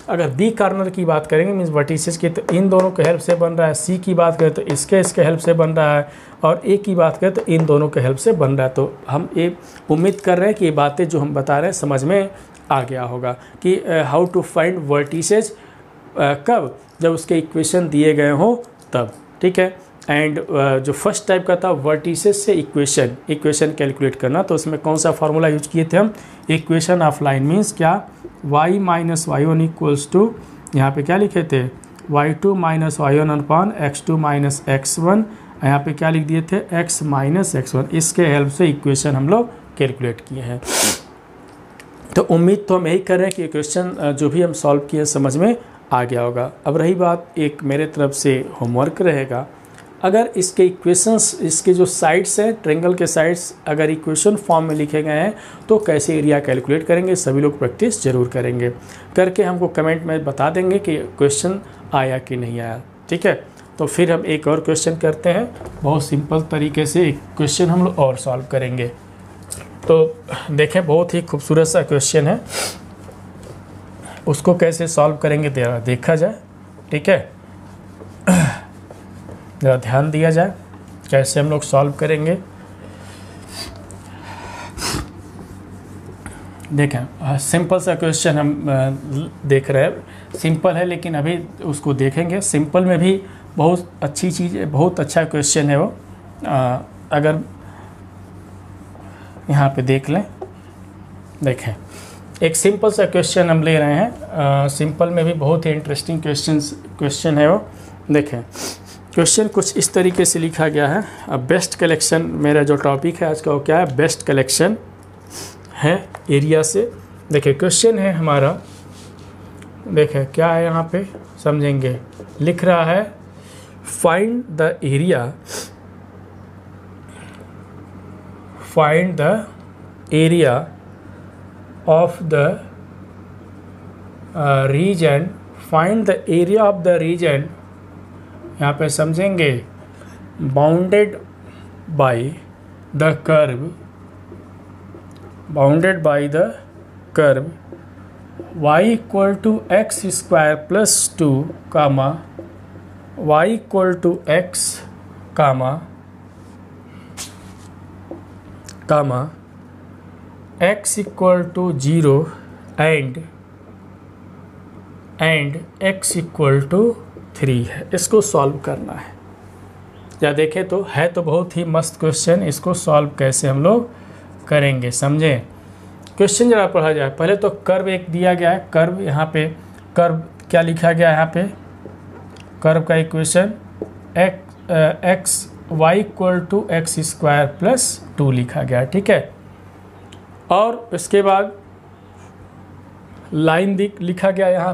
अगर बी कॉर्नर की बात करेंगे मीन्स वर्टिसेस की, तो इन दोनों के हेल्प से बन रहा है। सी की बात करें तो इसके हेल्प से बन रहा है, और ए की बात करें तो इन दोनों के हेल्प से बन रहा है। तो हम ये उम्मीद कर रहे हैं कि ये बातें जो हम बता रहे हैं समझ में आ गया होगा कि हाउ टू फाइंड वर्टिसेस, कब जब उसके इक्वेशन दिए गए हों तब। ठीक है, एंड जो फर्स्ट टाइप का था वर्टिसेस से इक्वेशन कैलकुलेट करना, तो उसमें कौन सा फार्मूला यूज किए थे हम, इक्वेशन ऑफ लाइन मीन्स क्या y minus y1 equals to, यहाँ पे क्या लिखे थे y2 minus y1 upon x2 minus x1 यहाँ पे क्या लिख दिए थे, x माइनस x1। इसके हेल्प से इक्वेशन हम लोग कैलकुलेट किए हैं। तो उम्मीद तो हम यही कर रहे हैं कि क्वेश्चन जो भी हम सॉल्व किए समझ में आ गया होगा। अब रही बात एक मेरे तरफ से होमवर्क रहेगा, अगर इसके इक्वेशंस, इसके जो साइड्स हैं ट्रायंगल के साइड्स अगर इक्वेशन फॉर्म में लिखे गए हैं तो कैसे एरिया कैलकुलेट करेंगे, सभी लोग प्रैक्टिस जरूर करेंगे। करके हमको कमेंट में बता देंगे कि क्वेश्चन आया कि नहीं आया। ठीक है, तो फिर हम एक और क्वेश्चन करते हैं। बहुत सिंपल तरीके से एक क्वेश्चन हम लोग और सॉल्व करेंगे। तो देखें, बहुत ही खूबसूरत सा क्वेश्चन है, उसको कैसे सॉल्व करेंगे देखा जाए। ठीक है, ज़रा ध्यान दिया जाए कैसे हम लोग सॉल्व करेंगे। देखें, सिंपल सा क्वेश्चन हम देख रहे हैं, सिंपल है लेकिन अभी उसको देखेंगे। सिंपल में भी बहुत अच्छी चीज़ है, बहुत अच्छा क्वेश्चन है वो। अगर यहाँ पे देख लें, देखें एक सिंपल सा क्वेश्चन हम ले रहे हैं। सिंपल में भी बहुत ही इंटरेस्टिंग क्वेश्चन है वो। देखें, क्वेश्चन कुछ इस तरीके से लिखा गया है। बेस्ट कलेक्शन मेरा जो टॉपिक है आज का वो क्या है, बेस्ट कलेक्शन है एरिया से। देखिए क्वेश्चन है हमारा, देखें क्या है यहाँ पे समझेंगे। लिख रहा है find the area of the region, find the area of the region, यहाँ पे समझेंगे bounded by the curve y equal to x square plus 2 comma y equal to x comma x equal to 0 and x equal to 3 है। इसको solve करना है। या देखें तो है तो बहुत ही मस्त क्वेश्चन, इसको सॉल्व कैसे हम लोग करेंगे समझें। क्वेश्चन जरा पढ़ा जाए। पहले तो कर्व एक दिया गया है, कर्व यहाँ पे कर्व क्या लिखा गया है, यहाँ पे कर्व का equation x y equal to x square plus 2 लिखा गया है। ठीक है, और इसके बाद लाइन लिखा गया यहाँ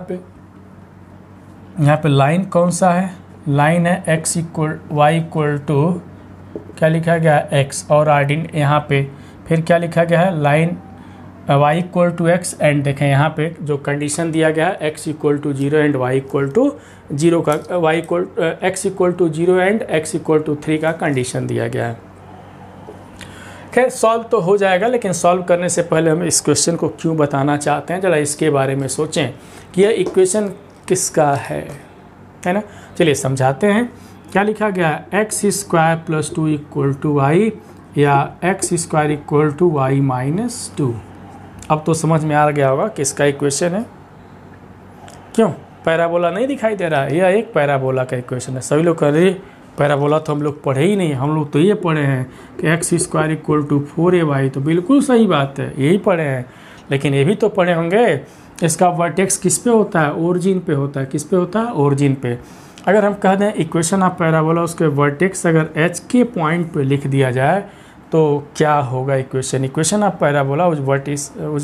पे लाइन कौन सा है, लाइन है x equal y equal to क्या लिखा गया है एक्स, और आर्डिन यहाँ पे फिर क्या लिखा गया है line y equal to x. And देखें यहाँ पे जो कंडीशन दिया गया है x equal to 0 and y equal to 0 का x equal to 0 and x equal to 3 का कंडीशन दिया गया है। खैर सॉल्व तो हो जाएगा, लेकिन सॉल्व करने से पहले हम इस क्वेश्चन को क्यों बताना चाहते हैं, जरा इसके बारे में सोचें कि यह इक्वेशन किसका है ना। चलिए समझाते हैं। क्या लिखा गया है, x square plus 2 equal to y या x square equal to y minus 2। अब तो समझ में आ गया होगा किसका इक्वेशन है। क्यों, पैराबोला नहीं दिखाई दे रहा है, यह एक पैराबोला का इक्वेशन है। सभी लोग कह रहे पैराबोला तो हम लोग पढ़े ही नहीं, हम लोग तो ये पढ़े हैं कि x square equal to 4ay। तो बिल्कुल सही बात है, यही पढ़े हैं, लेकिन ये भी तो पढ़े होंगे इसका वर्टेक्स किस पे होता है, ओरिजिन पे होता है। किस पे होता है, ओरिजिन पे। अगर हम कह दें इक्वेशन ऑफ पैराबोला, उसके वर्टेक्स अगर h के पॉइंट पे लिख दिया जाए तो क्या होगा इक्वेशन ऑफ पैराबोला उस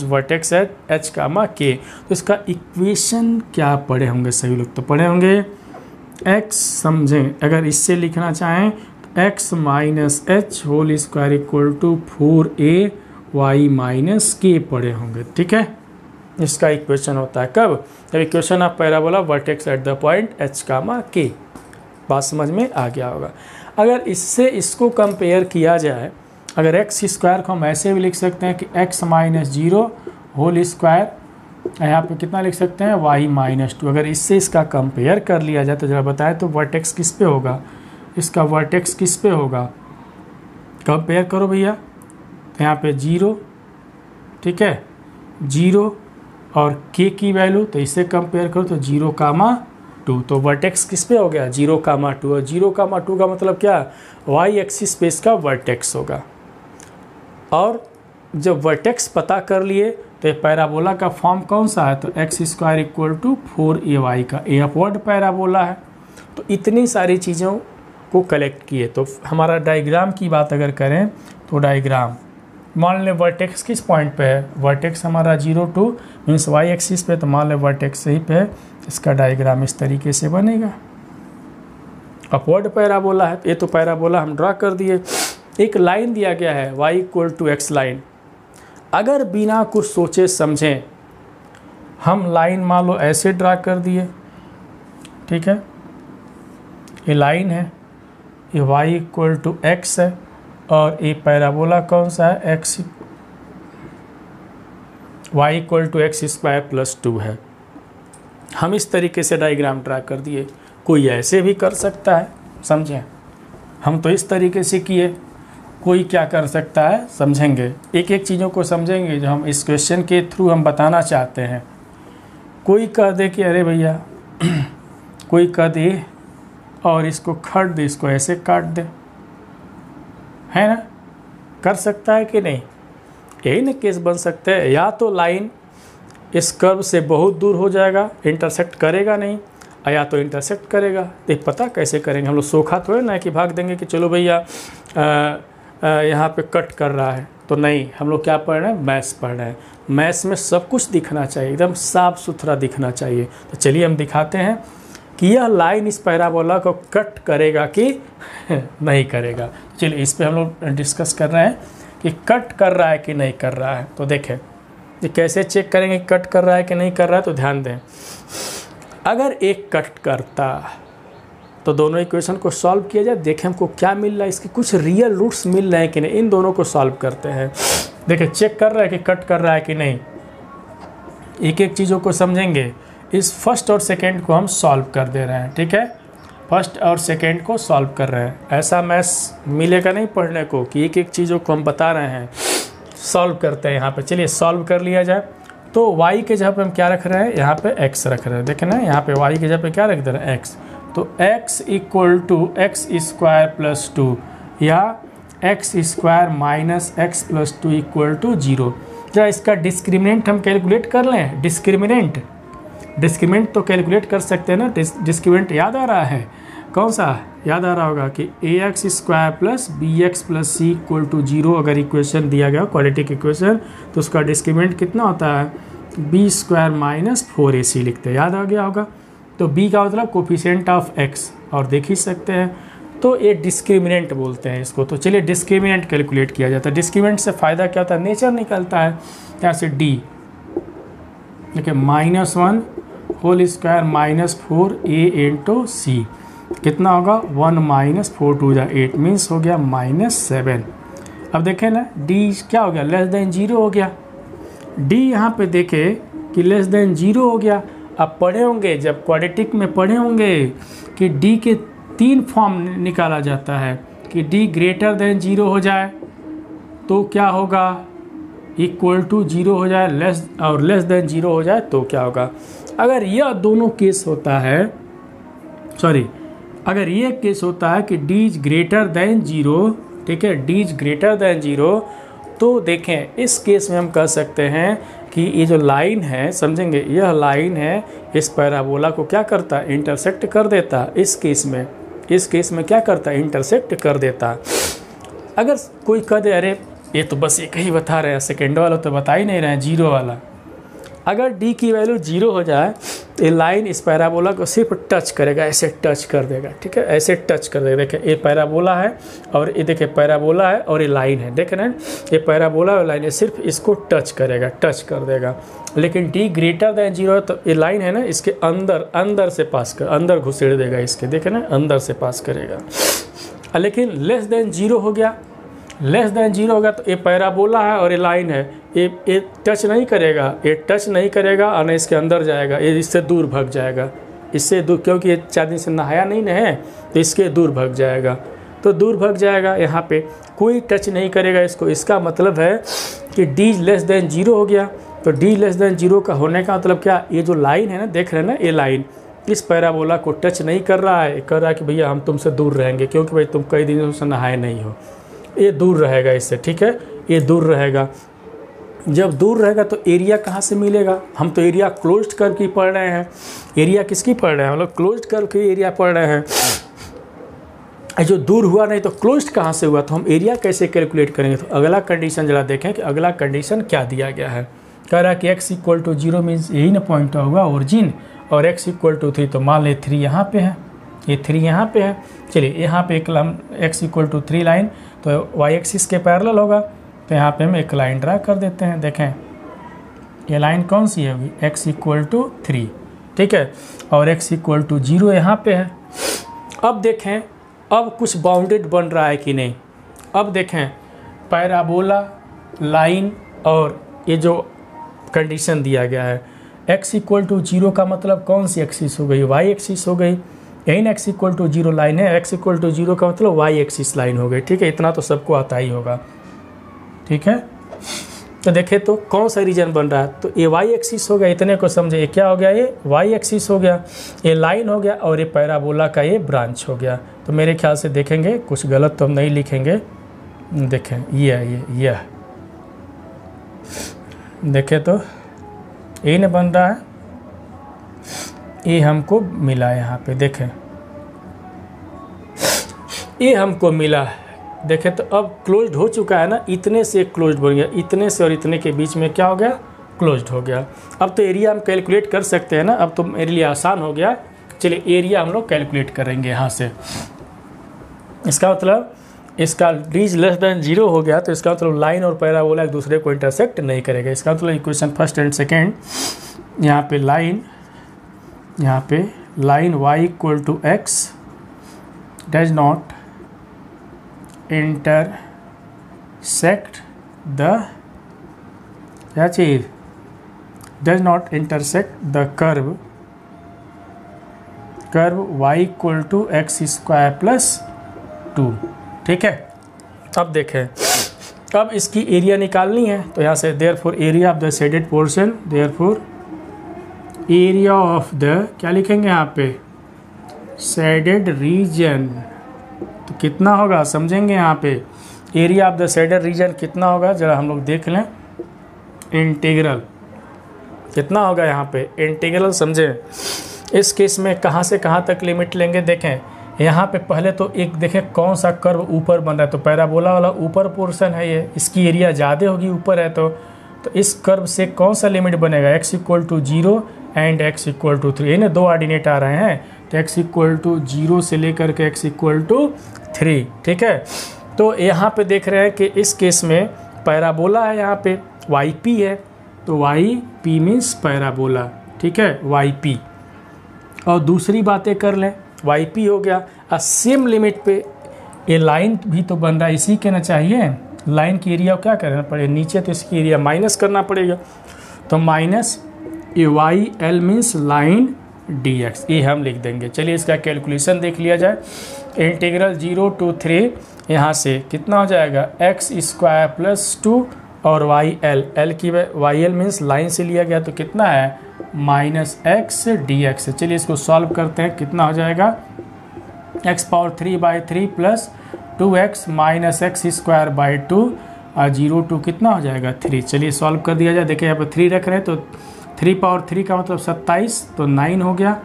vertex eight h comma k। तो इसका इक्वेशन क्या पढ़े होंगे, सभी लोग तो पढ़े होंगे x। समझें, अगर इससे लिखना चाहें तो x minus h whole square equal to 4ay minus k पढ़े होंगे। ठीक है, इसका इक्वेशन होता है कब, जब equation of parabola vertex at the point h comma k। बात समझ में आ गया होगा। अगर इससे इसको कंपेयर किया जाए, अगर एक्स स्क्वायर को हम ऐसे भी लिख सकते हैं कि x माइनस 0 होल स्क्वायर, यहाँ पे कितना लिख सकते हैं y माइनस 2। अगर इससे इसका कंपेयर कर लिया जाए तो जरा बताएं तो वर्टेक्स किस पे होगा, इसका वर्टेक्स किस पे होगा, कंपेयर करो भैया। तो यहाँ पे 0, ठीक है 0 और k की वैल्यू, तो इससे कंपेयर करो तो 0 कामा 2। तो वर्टेक्स किस पे हो गया 0 कामा 2, और 0 कामा 2 का मतलब क्या, y एक्सिस पे इसका वर्टेक्स होगा। और जब वर्टेक्स पता कर लिए तो पैराबोला का फॉर्म कौन सा है, तो x square equal to 4ay का ए अपवर्ड पैराबोला है। तो इतनी सारी चीज़ों को कलेक्ट किए। तो हमारा डायग्राम की बात अगर करें तो डायग्राम मान लें वर्टेक्स किस पॉइंट पे है, वर्टेक्स हमारा 0 2 मीन्स वाई एक्सिस पे, तो मान लें वर्टेक्स सही पे है। इसका डायग्राम इस तरीके से बनेगा। अपवर्ड पैराबोला है, ये तो पैराबोला हम ड्रा कर दिए। एक लाइन दिया गया है y=x लाइन। अगर बिना कुछ सोचे समझें हम लाइन मान लो ऐसे ड्रा कर दिए, ठीक है, ये लाइन है, ये y=x है और ये पैराबोला कौन सा है, y=x² + 2 है। हम इस तरीके से डायग्राम ड्रा कर दिए। कोई ऐसे भी कर सकता है, समझें, हम तो इस तरीके से किए, कोई क्या कर सकता है समझेंगे, एक एक चीज़ों को समझेंगे जो हम इस क्वेश्चन के थ्रू हम बताना चाहते हैं। कोई कह दे कि अरे भैया कोई कह दे और इसको खट दे, इसको ऐसे काट दे, है ना, कर सकता है कि नहीं, यही ना केस बन सकते हैं। या तो लाइन इस कर्व से बहुत दूर हो जाएगा, इंटरसेक्ट करेगा नहीं, या तो इंटरसेक्ट करेगा। तो पता कैसे करेंगे, हम लोग सोखा थोड़े ना कि भाग देंगे कि चलो भैया यहाँ पे कट कर रहा है, तो नहीं, हम लोग क्या पढ़ रहे हैं, मैथ्स पढ़ रहे हैं। मैथ्स में सब कुछ दिखना चाहिए, एकदम साफ सुथरा दिखना चाहिए। तो चलिए हम दिखाते हैं कि यह लाइन इस पैराबोला को कट करेगा कि नहीं करेगा। चलिए इस पे हम लोग डिस्कस कर रहे हैं कि कट कर रहा है कि नहीं कर रहा है। तो देखें ये कैसे चेक करेंगे कट कर रहा है कि नहीं कर रहा है। तो ध्यान दें, अगर एक कट करता तो दोनों इक्वेशन को सॉल्व किया जाए, देखें हमको क्या मिल रहा है, इसके कुछ रियल रूट्स मिल रहे हैं कि नहीं, इन दोनों को सॉल्व करते हैं। देखिए चेक कर रहा है कि कट कर रहा है कि नहीं, एक एक चीज़ों को समझेंगे। इस फर्स्ट और सेकेंड को हम सॉल्व कर दे रहे हैं, ठीक है, फर्स्ट और सेकेंड को सॉल्व कर रहे हैं। ऐसा मैथ्स मिलेगा नहीं पढ़ने को कि एक एक चीज़ों को हम बता रहे हैं, सॉल्व करते हैं यहाँ पे। चलिए सॉल्व कर लिया जाए। तो y के जगह पे हम क्या रख रहे हैं, यहाँ पे x रख रहे हैं, देखें ना, यहाँ पे y के जगह पे क्या रख दे रहे हैं, x। तो x = x² + 2 या x² - x + 2 = 0। जरा इसका डिस्क्रिमिनेंट हम कैलकुलेट कर लें। डिस्क्रिमिनेंट तो कैलकुलेट कर सकते हैं ना। डिस्क्रिमिनेंट याद आ रहा है, कौन सा याद आ रहा होगा कि ax² + bx + c = 0। अगर इक्वेशन दिया गया क्वाड्रेटिक इक्वेशन तो उसका डिस्क्रिमिनेंट कितना होता है, b² - 4ac लिखते हैं, याद आ गया होगा। तो b का मतलब कोफिशिएंट ऑफ x, और देख ही सकते हैं, तो ये डिस्क्रिमिनेंट बोलते हैं इसको। तो चलिए डिस्क्रिमिनेंट कैलकुलेट किया जाता है। डिस्क्रिमिनेंट से फ़ायदा क्या होता है, नेचर निकलता है। यहाँ से d देखिए -1² - 4a × c कितना होगा, 1 - 4 2 8 मीन्स हो गया -7। अब देखें ना d क्या हो गया, <0 हो गया। d यहाँ पे देखें कि <0 हो गया। अब पढ़े होंगे, जब क्वाड्रेटिक में पढ़े होंगे कि d के 3 फॉर्म निकाला जाता है कि d > 0 हो जाए तो क्या होगा, =0 हो जाए, और <0 हो जाए तो क्या होगा। अगर यह दोनों केस होता है, अगर ये केस होता है कि d > 0, ठीक है, d > 0, तो देखें इस केस में हम कह सकते हैं कि ये जो लाइन है, समझेंगे, यह लाइन है इस पैराबोला को क्या करता है, इंटरसेक्ट कर देता। इस केस में क्या करता है, इंटरसेक्ट कर देता। अगर कोई कह दे अरे ये तो बस एक ही बता रहे हैं, सेकेंड वाला तो बता ही नहीं रहे हैं, 0 वाला। अगर d की वैल्यू 0 हो जाए तो ये लाइन इस पैराबोला को सिर्फ टच करेगा, ऐसे टच कर देगा, ठीक है, ऐसे टच कर देगा। देखिए ये पैराबोला है और ये देखिए पैराबोला है और ये लाइन है, देख रहे हैं, ये पैराबोला और लाइन है, सिर्फ इसको टच करेगा, टच कर देगा। लेकिन d > 0 तो ये लाइन है ना, इसके अंदर से पास कर, अंदर घुसेड़ देगा इसके, देखे ना, अंदर से पास करेगा। लेकिन <0 हो गया, <0 होगा तो ये पैराबोला है और ये लाइन है, ये टच नहीं करेगा, ये टच नहीं करेगा और न इसके अंदर जाएगा, ये इससे दूर भाग जाएगा, इससे दूर, क्योंकि ये 4 दिन से नहाया नहीं ना है तो इसके दूर भाग जाएगा। तो दूर भाग जाएगा, यहाँ पे कोई टच नहीं करेगा इसको। इसका मतलब है कि d <0 हो गया। तो d <0 का होने का मतलब क्या, ये जो लाइन है ना, देख रहे हैं ना, ये लाइन इस पैराबोला को टच नहीं कर रहा है, कर रहा है कि भैया हम तुमसे दूर रहेंगे क्योंकि भाई तुम कई दिनों से नहाए नहीं हो, ये दूर रहेगा इससे, ठीक है, ये दूर रहेगा। जब दूर रहेगा तो एरिया कहाँ से मिलेगा, हम तो एरिया क्लोज्ड कर्व की पढ़ रहे हैं। एरिया किसकी पढ़ रहे हैं, हम लोग क्लोज्ड कर्व की एरिया पढ़ रहे हैं। जो दूर हुआ नहीं तो क्लोज्ड कहाँ से हुआ, तो हम एरिया कैसे कैलकुलेट करेंगे। तो अगला कंडीशन जरा देखें कि अगला कंडीशन क्या दिया गया है। कह रहा है कि x इक्वल टू 0 मीन्स यही ना पॉइंट होगा ओरिजिन, और x इक्वल टू 3, तो मान ले 3 यहाँ पे है, ये 3 यहाँ पे है। चलिए यहाँ पे एक x इक्वल टू 3 लाइन, तो y एक्सिस के पैरेलल होगा, तो यहाँ पे हम एक लाइन ड्रा कर देते हैं। देखें ये लाइन कौन सी है, x इक्वल टू 3, ठीक है, और x इक्वल टू 0 यहाँ पे है। अब देखें अब कुछ बाउंडेड बन रहा है कि नहीं। अब देखें पैराबोला, लाइन और ये जो कंडीशन दिया गया है, x इक्वल टू 0 का मतलब कौन सी एक्सिस हो गई, y एक्सिस हो गई। यही ना x इक्वल टू 0 लाइन है, x इक्वल टू 0 का मतलब y एक्सिस लाइन हो गई, ठीक है, इतना तो सबको आता ही होगा, ठीक है। तो देखें तो कौन सा रीजन बन रहा है, तो ये y एक्सिस हो गया, इतने को समझे, ये क्या हो गया, ये y एक्सिस हो गया, ये लाइन हो गया, और ये पैराबोला का ये ब्रांच हो गया। तो मेरे ख्याल से देखेंगे कुछ गलत तो हम नहीं लिखेंगे। देखें ये देखें तो ये न बन रहा है, ये हमको मिला यहाँ पे, देखें ये हमको मिला। देखें तो अब क्लोज्ड हो चुका है ना, इतने से क्लोज्ड बन गया, इतने से और इतने के बीच में क्या हो गया, क्लोज्ड हो गया। अब तो एरिया हम कैलकुलेट कर सकते हैं ना, अब तो मेरे लिए आसान हो गया। चलिए एरिया हम लोग कैलकुलेट करेंगे यहाँ से। इसका मतलब इसका रीज लेस देन 0 हो गया, तो इसका मतलब लाइन और पैराबोला एक दूसरे को इंटरसेक्ट नहीं करेगा। इसका मतलब इक्वेशन फर्स्ट एंड सेकेंड, यहाँ पे line y equal to x does not intersect the क्या चीज़, does not intersect the curve y equal to x square plus 2, ठीक है। अब देखें अब इसकी एरिया निकालनी है, तो यहाँ से therefore area of the shaded portion, therefore area of the क्या लिखेंगे यहाँ पे, शेडेड रीजन, तो कितना होगा समझेंगे। यहाँ पे area of the shaded region कितना होगा जरा हम लोग देख लें, इंटीग्रल कितना होगा यहाँ पे, इंटीग्रल समझें। इस केस में कहाँ से कहाँ तक लिमिट लेंगे, देखें यहाँ पे पहले तो एक देखें कौन सा कर्व ऊपर बन रहा है, तो पैराबोला वाला ऊपर पोर्शन है ये, इसकी एरिया ज़्यादा होगी ऊपर है, तो इस कर्व से कौन सा लिमिट बनेगा, x equal to 0 and x equal to 3, ना दो ऑर्डिनेट आ रहे हैं, तो x इक्वल टू 0 से लेकर के x इक्वल टू 3, ठीक है। तो यहाँ पे देख रहे हैं कि इस केस में पैराबोला है, यहाँ पे yp है, तो yp मीन्स पैराबोला, ठीक है, yp। और दूसरी बातें कर लें, yp हो गया, और सेम लिमिट पे ये लाइन भी तो बन रहा है, इसी के ना चाहिए, लाइन की एरिया क्या करना पड़ेगा नीचे, तो इसकी एरिया माइनस करना पड़ेगा, तो minus A Y L means line dx, ये हम लिख देंगे। चलिए इसका कैलकुलेशन देख लिया जाए। इंटीग्रल 0 to 3 यहाँ से कितना हो जाएगा, x स्क्वायर प्लस 2 और वाई एल की वाई एल मीन्स लाइन से लिया गया, तो कितना है माइनस एक्स डी एक्स। चलिए इसको सॉल्व करते हैं, कितना हो जाएगा x power 3/3 plus 2x minus x square by 2 और 0 to कितना हो जाएगा 3। चलिए सॉल्व कर दिया जाए। देखिए यहाँ पर 3 रख रहे हैं, तो 3 पावर 3 का मतलब 27, तो 9 हो गया,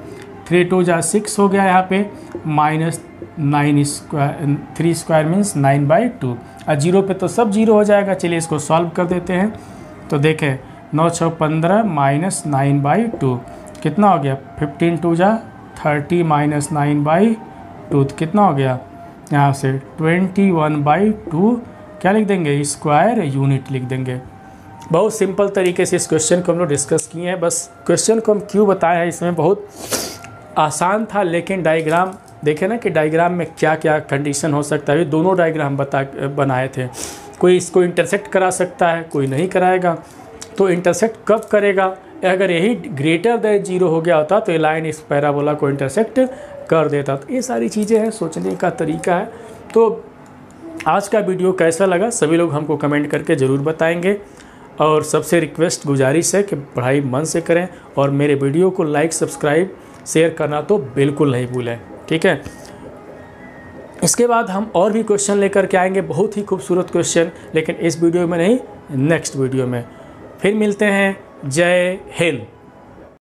3 2 जा 6 हो गया, यहाँ पे माइनस 9 स्क्वायर 3 स्क्वायर मीन्स 9/2 और 0 पे तो सब 0 हो जाएगा। चलिए इसको सॉल्व कर देते हैं, तो देखें 9 6 15 माइनस 9/2 कितना हो गया, 15 2 जा 30 माइनस 9/2 कितना हो गया, यहाँ से 21/2 क्या लिख देंगे, स्क्वायर यूनिट लिख देंगे। बहुत सिंपल तरीके से इस क्वेश्चन को हम लोग डिस्कस किए हैं। बस क्वेश्चन को हम क्यों बताए हैं, इसमें बहुत आसान था, लेकिन डायग्राम देखे ना कि डायग्राम में क्या क्या कंडीशन हो सकता है। दोनों डायग्राम बनाए थे, कोई इसको इंटरसेक्ट करा सकता है, कोई नहीं कराएगा। तो इंटरसेक्ट कब करेगा, अगर यही ग्रेटर देन 0 हो गया होता तो ये लाइन इस पैराबोला को इंटरसेक्ट कर देता। तो ये सारी चीज़ें हैं, सोचने का तरीका है। तो आज का वीडियो कैसा लगा सभी लोग हमको कमेंट करके ज़रूर बताएंगे, और सबसे रिक्वेस्ट गुजारिश है कि पढ़ाई मन से करें, और मेरे वीडियो को लाइक सब्सक्राइब शेयर करना तो बिल्कुल नहीं भूलें, ठीक है। इसके बाद हम और भी क्वेश्चन लेकर के आएंगे, बहुत ही खूबसूरत क्वेश्चन, लेकिन इस वीडियो में नहीं, नेक्स्ट वीडियो में। फिर मिलते हैं, जय हिंद।